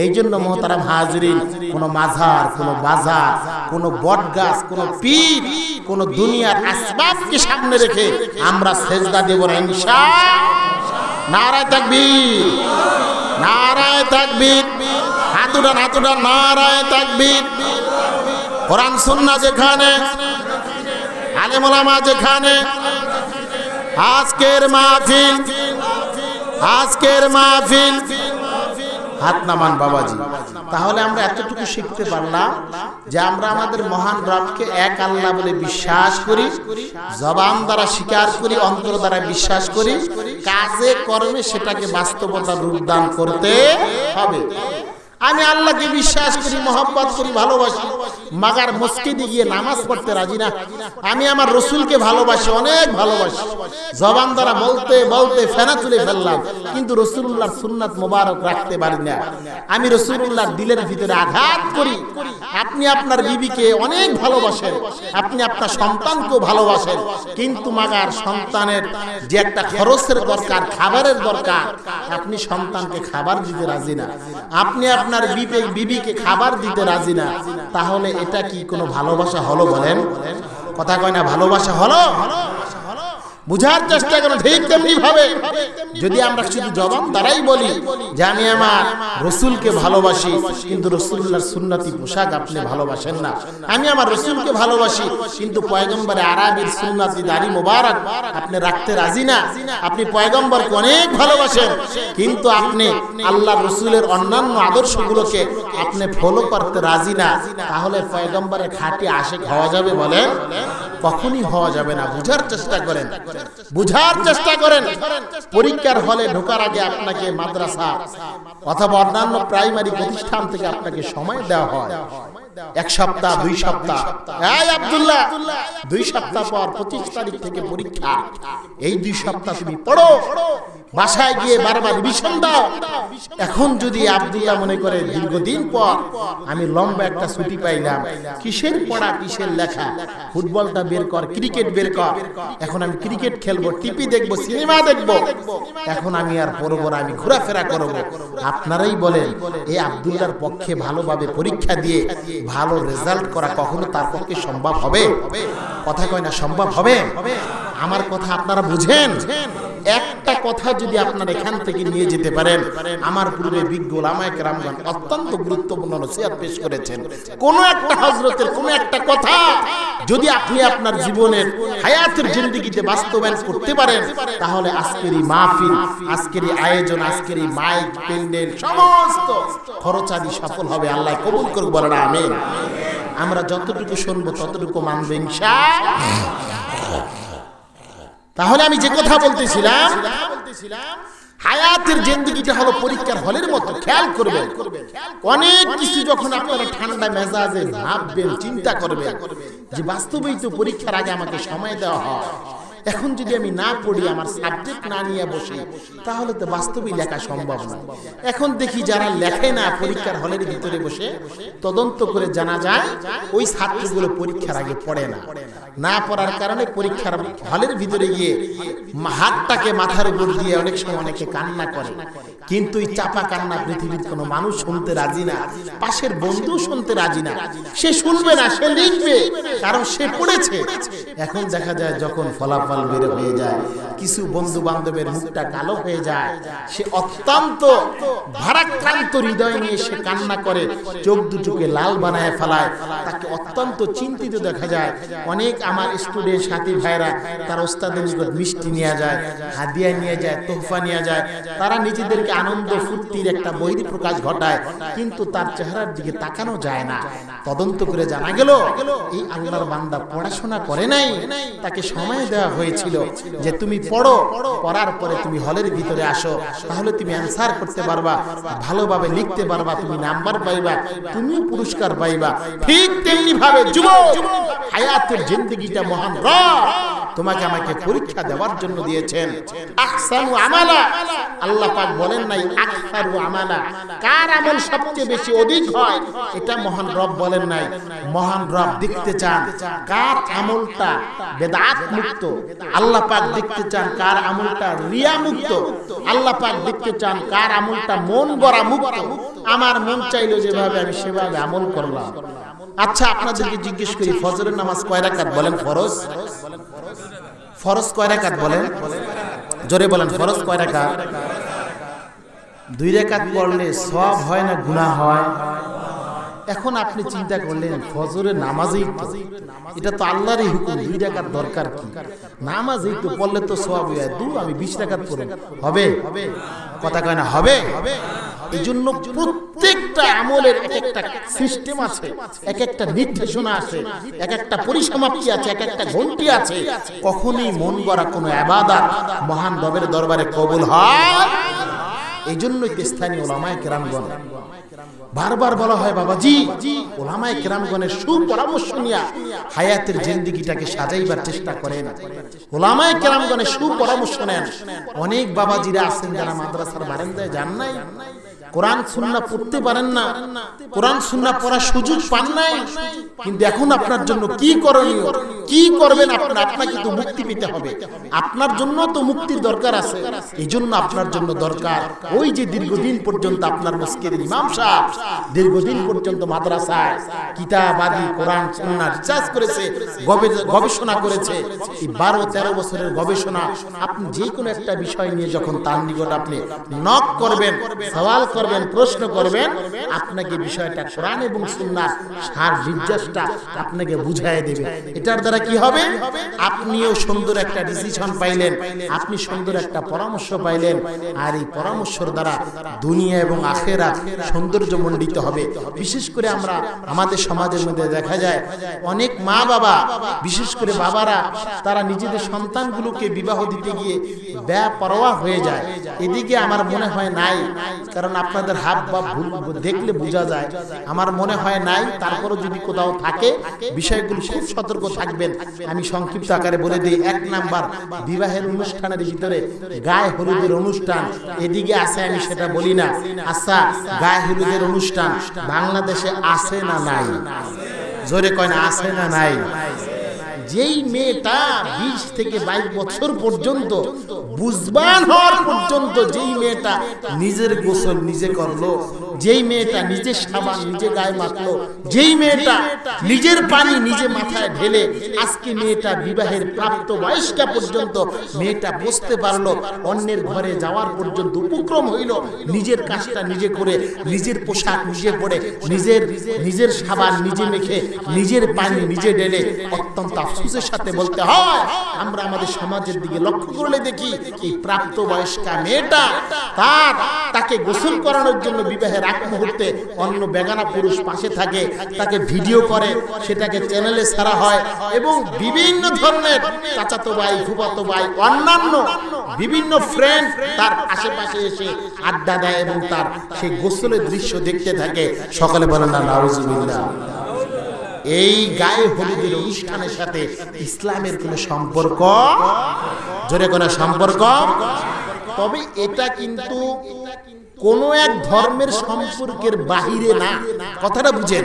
এই জন্য মোহতারাম হাজিরিন, কোন মাজার, কোন বাজার, কোন বটগাছ, কোন পীর, কোন দুনিয়ার আসবাবকে সামনে রেখে আমরা সেজদা দেব না ইনশাআল্লাহ। নারায়ে তাকবীর, নারায়ে তাকবীর, হাত উঠান, হাত উঠান, নারায়ে তাকবীর। কোরআন সুন্নাহ যেখানে, আলেম ওলামা যেখানে, আজকের মাহফিল, আজকের মাহফিল, হাত নামান বাবাজি। তাহলে আমরা এতটুকু শিখতে পারলাম যে আমরা আমাদের মহান রবকে এক আল্লাহ বলে বিশ্বাস করি, জবান দ্বারা স্বীকার করি, অন্তর দ্বারা বিশ্বাস করি, কাজে কর্মে সেটাকে বাস্তবতা রূপদান করতে হবে। আমি আল্লাহকে বিশ্বাস করি, মহব্বত করি, ভালোবাসি, মাগার মসজিদে গিয়ে নামাজ পড়তে রাজি না। আমি আমার রসুলকে ভালোবাসি, অনেক ভালোবাসি, জবান দ্বারা বলতে বলতে ফেনা তুলে ফেললাম, কিন্তু রসুলুল্লাহর সুন্নাত মোবারক রাখতে পারি না। আমি রসুলুল্লাহর দিলের ভিতরে আঘাত করি। আপনি আপনার বিবিকে অনেক ভালোবাসেন, আপনি আপনার সন্তানকেও ভালোবাসেন, কিন্তু মাগার সন্তানের যে একটা খরচের দরকার, খাবারের দরকার, আপনি সন্তানকে খাবার দিতে রাজি না, আপনি আপনার বিবিকে খাবার দিতে রাজি না। তাহলে এটা কি কোনো ভালোবাসা হলো? বলেন, কথা কয় না, ভালোবাসা হলো? বুঝার চেষ্টা করুন। ঠিক তেমনি ভাবে যদি আমরা শুধু জবান দ্বারাই বলি যে আমি আমার রসুলকে ভালোবাসি, কিন্তু রসুল্লাহর সুন্নতি পোশাক আপনি ভালোবাসেন না, আমি আমার রসুলকে ভালোবাসি কিন্তু পয়গম্বরে আরবির সুন্নতি দাড়ি মোবারক আপনি রাখতে রাজি না, আপনি পয়গম্বরকে অনেক ভালোবাসেন কিন্তু আপনি আল্লাহর রসুলের অন্যান্য আদর্শগুলোকে আপনি ফলো করতে রাজি না, তাহলে পয়গম্বরের খাঁটি আশিক হওয়া যাবে? বলেন, কখনই হওয়া যাবে না। বুঝার চেষ্টা করেন, বুঝার চেষ্টা করেন। পরীক্ষার হলে ঢোকার আগে আপনাকে মাদ্রাসা অথবা অন্যান্য প্রাইমারি প্রতিষ্ঠান থেকে আপনাকে সময় দেওয়া হয়, 1 সপ্তাহ 2 সপ্তাহ। এই আব্দুল্লাহ, 2 সপ্তাহ পর 25 তারিখ থেকে পরীক্ষা, এই 2 সপ্তাহ তুমি পড়ো, বাসায় গিয়ে বারবার রিভিশন দাও। এখন যদি আব্দুল্লাহ মনে করে দীর্ঘদিন পর আমি লম্বা একটা ছুটি পাইলাম, কিসের পড়া, কিসের লেখা, ফুটবলটা বের কর, ক্রিকেট বের কর, এখন আমি ক্রিকেট খেলবো, টিভি দেখবো, সিনেমা দেখবো, এখন আমি আর পড়বো না, আমি ঘোরাফেরা করবো। আপনারাই বলেন এই আব্দুল্লাহর পক্ষে ভালোভাবে পরীক্ষা দিয়ে ভালো রেজাল্ট করা কখনো তার পক্ষে সম্ভব হবে? কথা কয় না, সম্ভব হবে? আমার কথা আপনারা বুঝেন? একটা কথা যদি আপনারা এখান থেকে নিয়ে যেতে পারেন, আমার পূর্বে বিজ্ঞ উলামায়ে কেরামগণ অত্যন্ত গুরুত্বপূর্ণ নসিহত পেশ করেছেন। কোন একটা হযরতের কোন একটা কথা যদি আপনি আপনার জীবনের হায়াতের জিন্দেগিতে বাস্তবায়ন করতে পারেন, তাহলে আজকের এই মাহফিল, আজকের এই আয়োজন, আজকের এই মাইক, প্যান্ডেল সমস্ত খরচাদি সফল হবে। আল্লাহ কবুল করুক, বলেন আমিন। আমরা যতটুকু শুনবো ততটুকু মানব ইনশাআল্লাহ। তাহলে আমি যে কথা বলতেছিলাম, হায়াতের জিন্দেগিটা হলো পরীক্ষার হলের মতো। খেয়াল করবেন, অনেক কিছু যখন আপনারা ঠান্ডা মেজাজে ভাববেন, চিন্তা করবেন যে বাস্তবেই তো পরীক্ষার আগে আমাকে সময় দেওয়া হয়, এখন যদি আমি না পড়ি, আমার সাবজেক্ট না নিয়ে বসি, তাহলে তো বাস্তবেই লেখা সম্ভব না। এখন দেখি যারা লেখে না, পরীক্ষার হলের ভিতরে বসে তদন্ত করে জানা যায় ওই ছাত্রগুলো পরীক্ষার আগে পড়ে না। না পড়ার কারণে পরীক্ষার হলের ভিতরে গিয়ে হাতটাকে মাথার উপর দিয়ে অনেক সময় অনেকে কান্না করে, কিন্তু এই চাপা কান্না পৃথিবীর কোনো মানুষ শুনতে রাজি না, পাশের বন্ধু শুনতে রাজি না। সে শুনবে না, সে লিখবে, কারণ সে পড়েছে। এখন দেখা যায় যখন ফলাফল বের হয়ে যায়, কিছু বন্ধু বান্ধবের মুখটা কালো হয়ে যায়, সে অত্যন্ত ভারাক্রান্ত হৃদয় নিয়ে সে কান্না করে, চোখ দুটোকে লাল বানায় ফেলায়, তাকে অত্যন্ত চিন্তিত দেখা যায়। অনেক আমার স্টুডেন্ট সাথী ভাইরা তার ওস্তাদের নিকট মিষ্টি নিয়ে যায়, হাদিয়া নিয়ে যায়, তোহফা নিয়ে যায়, তারা নিজেদেরকে আনন্দ ফুর্তির একটা বহির প্রকাশ ঘটায়, কিন্তু তার চেহারার দিকে তাকানো যায় না। তদন্ত করে জানা গেল এই আল্লাহর বান্দা পড়াশোনা করে নাই, তাকে সময় দেওয়া হয়েছিল যে তুমি পড়ো, পড়ার পরে তুমি হলের ভিতরে আসো, তাহলে তুমি অ্যানসার করতে পারবা, ভালোভাবে লিখতে পারবা, তুমি নাম্বার পাইবা, তুমিও পুরস্কার পাইবা। ঠিক তেমনি ভাবে যুবক, হায়াতের জিন্দেগিটা মহান রব তোমাকে আমাকে পরীক্ষা দেওয়ার জন্য দিয়েছেন। আহসানু আমালা, আল্লাহ পাক বলেন নাই আকসারু আমালা, কার আমল সবচেয়ে বেশি অধিক হয় এটা মহান রব বলেন নাই। মহান রব দেখতে চান কার আমলটা বেদাত মুক্ত, আল্লাহ পাক দেখতে চান কার আমলটা রিয়া মুক্ত, আল্লাহ পাক দেখতে চান কার আমলটা মন গড়া মুক্ত। আমার মন চাইলো যেভাবে আমি সেভাবে আমল করলাম। আচ্ছা আপনাদেরকে জিজ্ঞেস করি, ফজরের নামাজ কয় রাকাত বলেন? ফরজ ফরজ কয় রাকাত বলেন? জোরে বলেন, ফরজ কয় রাকাত? 2 রাকাত পড়লে সওয়াব হয় না গুনাহ হয়? এখন আপনি চিন্তা করলেন ফজরের নামাজই তো, এটা তো আল্লাহরই হুকুম, 2 রাকাত দরকার কি? নামাজই তো পড়লে তো সওয়াব হয়, আমি 20 রাকাত পড়ব, হবে? কথা কয় না হবে? এই জন্য প্রত্যেকটা আমলের এক একটা সিস্টেম আছে, এক একটা নির্দেশনা আছে, এক একটা পরিসমাপ্তি আছে, এক একটা ঘন্টি আছে। কখনোই মন গড়া কোনো ইবাদত মহান রবের দরবারে কবুল হয়। এই জন্যই স্থানীয় উলামায়ে কেরামগণ বারবার বলা হয়, বাবাজি উলামায়ে কেরামগণের সুপরামর্শ নিয়ে হায়াতের জিন্দেগিটাকে সাজাইবার চেষ্টা করেন, উলামায়ে কেরামগণের সুপরামর্শ নেন। অনেক বাবাজিরা আছেন যারা মাদ্রাসার বারান্দায় যান নাই, কোরআন সুন্নাহ পড়তে পারেন না, কোরআন সুন্নাহ পড়ার সুযোগ পান নাই, কিন্তু এখন আপনার জন্য কি করণীয়, কি করবেন? আপনাকে তো মুক্তি পেতে হবে, আপনার জন্য তো মুক্তির দরকার আছে। এই জন্য আপনার জন্য দরকার ওই যে দীর্ঘদিন পর্যন্ত আপনার মসজিদের ইমাম সাহেব দীর্ঘদিন পর্যন্ত মাদ্রাসায় কিতাব আদি কোরআন সুন্নাহ রিসার্চ করেছে, গবেষণা করেছে। এই 12-13 বছরের গবেষণা, আপনি যে কোনো একটা বিষয় নিয়ে যখন তার নিকট আপনি নক করবেন, সওয়াল করবেন, প্রশ্ন করবেন, আপনাকে বিষয়টা কোরআন এবং সুন্নাহর সার নির্যাসটা আপনাকে বুঝায় দেবে। এটার দ্বারা কি হবে? আপনিও সুন্দর একটা ডিসিশন পাইলেন, আপনি সুন্দর একটা পরামর্শ পাইলেন, আর এই পরামর্শের দ্বারা দুনিয়া এবং আখিরাত সৌন্দর্যমণ্ডিত হবে। বিশেষ করে আমরা আমাদের সমাজের মধ্যে দেখা যায় অনেক মা বাবা, বিশেষ করে বাবারা, তারা নিজেদের সন্তানগুলোকে বিবাহ দিতে গিয়ে বেপরোয়া হয়ে যায়। এদিকে আমার মনে হয় নাই, কারণ আপনাদের হাব ভাব দেখলে বোঝা যায়, আমার মনে হয় নাই। তারপরও যদি কোথাও থাকে বিষয়গুলো খুব সতর্ক থাকবেন। আমি সংক্ষিপ্ত আকারে বলে দিই। 1 নাম্বার, বিবাহের অনুষ্ঠানের ভিতরে গায়ে হলুদের অনুষ্ঠান এদিকে আছে, আমি সেটা বলি না। আচ্ছা, গায়ে হলুদের অনুষ্ঠান বাংলাদেশে আছে না নাই? জোরে কয় না, আছে না নাই? যেই মেয়েটা 20 থেকে 22 বছর পর্যন্ত বুঝবান হওয়ার পর্যন্ত, যেই মেয়েটা নিজের গোসল নিজে করলো, যেই মেয়েটা নিজের সাবান নিজে গায়ে মাখলো, যেই মেয়েটা নিজের পানি নিজে মাথায় ঢেলে, আজকে মেয়েটা বিবাহের প্রাপ্ত বয়স্কা পর্যন্ত মেয়েটা বুঝতে পারলো, অন্যের ঘরে যাওয়ার পর্যন্ত উপক্রম হইল, নিজের কাজটা নিজে করে, নিজের পোশাক নিজে পরে, নিজের সাবান নিজে মেখে, নিজের পানি নিজে ঢেলে, অত্যন্ত আফসোসের সাথে বলতে হয়, আমরা আমাদের সমাজের দিকে লক্ষ্য করলে দেখি এই প্রাপ্ত বয়স্কা মেয়েটা তাকে গোসল করানোর জন্য বিবাহের আগ মুহূর্তে অন্য বেগানা পুরুষ পাশে থাকে, তাকে ভিডিও করে, সেটাকে চ্যানেলে ছাড়া হয়, এবং বিভিন্ন ধরনের চাচাতো ভাই, ফুফাতো ভাই, অন্যান্য বিভিন্ন ফ্রেন্ড তার আশেপাশে এসে আড্ডা দেয় এবং তার সেই গোসলের দৃশ্য দেখতে থাকে। সকলে বলেন না নাউজুবিল্লাহ। এই গায়ে হলুদের অনুষ্ঠানের সাথে ইসলামের কোনো সম্পর্ক, জোরে কোনো সম্পর্ক? তবে এটা কিন্তু কোন এক ধর্মের সম্পর্কের বাহিরে না, কথাটা বুঝেন।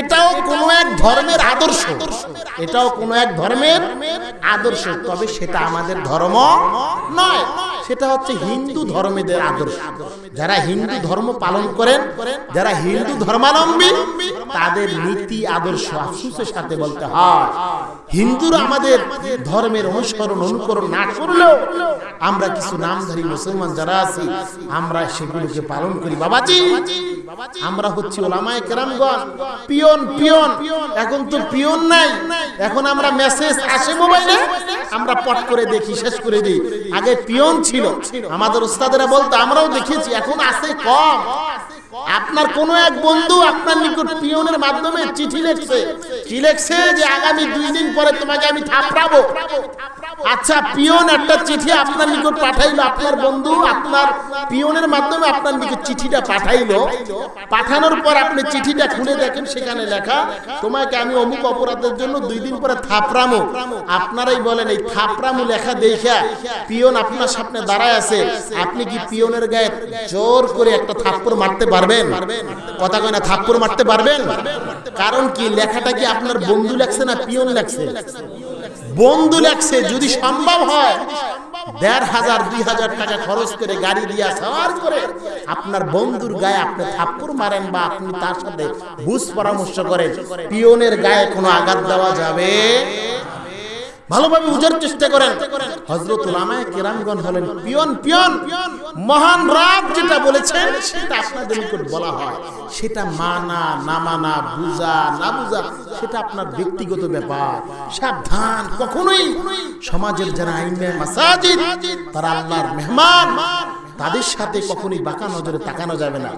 এটাও কোন এক ধর্মের আদর্শ, এটাও কোন এক ধর্মের আদর্শ, তবে সেটা আমাদের ধর্ম নয়, সেটা হচ্ছে হিন্দু ধর্মেদের আদর্শ। যারা হিন্দু ধর্ম পালন করেন, যারা হিন্দু ধর্মাবলম্বী, তাদের নীতি আদর্শ আফসোসের সাথে বলতে হয়, হিন্দুরা আমাদের ধর্মের অনুকরণ না করলেও আমরা কিছু নামধারী মুসলমান যারা আছি, আমরা সেগুলোকে পালন করি। বাবাজি, আমরা হচ্ছে উলামায়ে কেরামগণ, পিয়ন। এখন তো পিয়ন নাই, এখন আমরা মেসেজ আসে মোবাইলে, আমরা পট করে দেখি, শেষ করে দিই। আগে পিয়ন ছিল, আমাদের উস্তাদেরা বলতো, আমরাও দেখেছি, এখন আছে কম। আপনার কোন এক বন্ধু আপনার নিকট পিয়নের মাধ্যমে চিঠি লিখছে, কি লিখছে? যে আগামী 2 দিন পরে তোমাকে আমি থাপড়াবো। আচ্ছা পিয়ন একটা চিঠি আপনার নিকট পাঠাইলো, আপনার বন্ধু আপনার পিয়নের মাধ্যমে আপনার নিকট চিঠিটা পাঠাইলো, পাঠানোর পর আপনি চিঠিটা খুলে দেখেন সেখানে লেখা তোমাকে আমি অমুক অপরাধের জন্য 2 দিন পরে থাপড়ামু। আপনারাই বলেন এই থাপড়ামু লেখা দেখা পিয়ন আপনার সামনে দাঁড়ায় আছে, আপনি কি পিয়নের গায়ে জোর করে একটা থাপ্পড় মারতে পারবেন? কথা কয় না, থাপ্পড় মারতে পারবেন? কারণ কি লেখাটা কি আপনার বন্ধু লেখছে না পিয়ন লেখছে? বন্ধু লেখছে। যদি সম্ভব হয় 1500 2000 টাকা খরচ করে গাড়ি দিয়া সওয়ার করে আপনার বন্ধুর গায়ে আপনি থাপ্পড় মারেন বা আপনি তার সাথে বুঝ পরামর্শ করেন, পিয়নের গায়ে কোনো আঘাত দেওয়া যাবে? ভালোভাবে বুঝার চেষ্টা করেন। হযরত উলামায়ে কেরামগণ হলেন পিয়ন। পিয়ন মহান রব যেটা বলেছেন সেটা আপনাদের নিকট বলা হয়, সেটা মানা না মানা, বুঝা না বুঝা সেটা আপনার ব্যক্তিগত ব্যাপার। সাবধান, কখনোই সমাজের যারা আইমে মাসাজিদ তারা আল্লাহর মেহমান, তাদের সাথে কখনোই বাঁকা নজরে তাকানো যাবে না,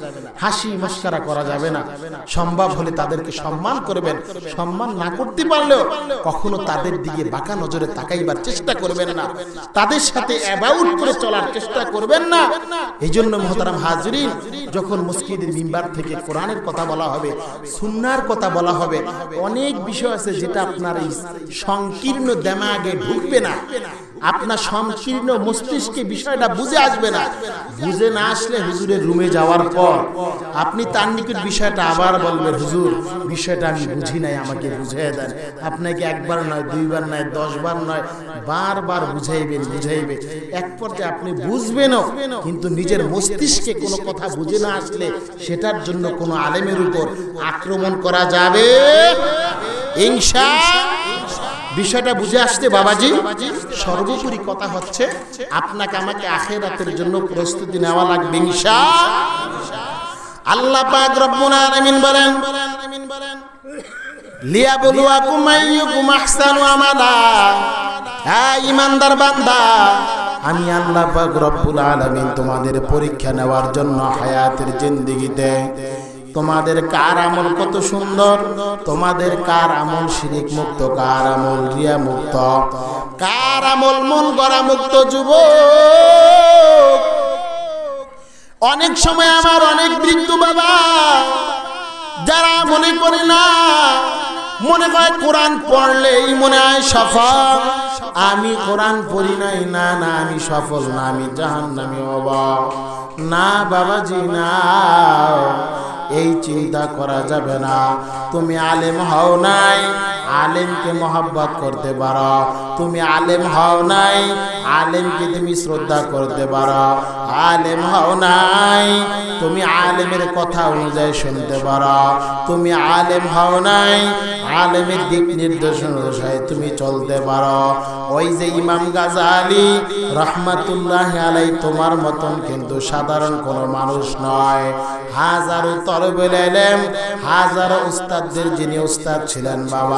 হাসি মস্করা করা যাবে না। সম্ভব হলে তাদেরকে সম্মান করবেন, সম্মান না করতে পারলেও কখনো তাদের দিকে বাঁকা নজরে তাকাইবার চেষ্টা করবেন না, তাদের সাথে অ্যাবাউট করে চলার চেষ্টা করবেন না। এই জন্য মুহতারাম হাজিরিন, যখন মসজিদের মিম্বার থেকে কোরআনের কথা বলা হবে, সুন্নাহর কথা বলা হবে, অনেক বিষয় আছে যেটা আপনার এই সংকীর্ণ দিমাগে ঢুকবে না, আপনার সংকীর্ণ মস্তিষ্কে বিষয়টা বুঝে আসবে না। বুঝে না আসলে হুজুরের রুমে যাওয়ার পর আপনি তার নিকট বিষয়টা আবার বলবেন, হুজুর বিষয়টা আমি বুঝি নাই, আমাকে বুঝিয়ে দেন। আপনাকে একবার নয়, 2 বার নয়, 10 বার নয়, বারবার বুঝাইবেন। এক পর্যায়ে আপনি বুঝবেনও, কিন্তু নিজের মস্তিষ্কে কোনো কথা বুঝে না আসলে সেটার জন্য কোনো আলেমের উপর আক্রমণ করা যাবে ইনশাআল্লাহ। বিষয়টা বুঝে আসতে বাবাজি, সর্বোপরি কথা হচ্ছে আপনাকে আমাকে আখিরাতের জন্য প্রস্তুতি নেওয়া লাগবে ইনশাআল্লাহ। আল্লাহ পাক রব্বুল আলামিন বলেন, লিয়াবলুয়াকুম আইয়ুকুম আহসানু আমালা। হ্যাঁ ঈমানদার বান্দা, আমি আল্লাহ পাক রব্বুল আলামিন তোমাদের পরীক্ষা নেওয়ার জন্য হায়াতের জিন্দেগিতে তোমাদের কার আমল কত সুন্দর, তোমাদের কার আমল শিরিক মুক্ত, কার আমল রিয়া মুক্ত, কার আমল মন গড়া মুক্ত। যুবক, অনেক সময় আমার অনেক বৃদ্ধ বাবা যারা মনে করে না, মনে হয় কোরআন পড়লেই মনে হয় সফল, আমি কোরআন পড়ি নাই, না না আমি সফল না, আমি জাহান্নামী হব। না বাবাজি না, এই চিন্তা করা যাবে না। তুমি আলেম হও নাই, আলেমকে মহব্বত করতে পারো। তুমি আলেম হও নাই, আলেমকে তুমি শ্রদ্ধা করতে পারো। আলেম হও নাই, তুমি আলেমের কথা অনুযায়ী শুনতে পারো। তুমি আলেম হও নাই, আলেমের দিক নির্দেশন অনুযায়ী তুমি চলতে পারো। ওই যে ইমাম গাজালি রাহমাতুল্লাহি আলাইহি তোমার মতন কিন্তু সাধারণ কোনো মানুষ নয়। হাজারো তলবে ইলম, হাজারো উস্তাদদের যিনি উস্তাদ ছিলেন বাবা।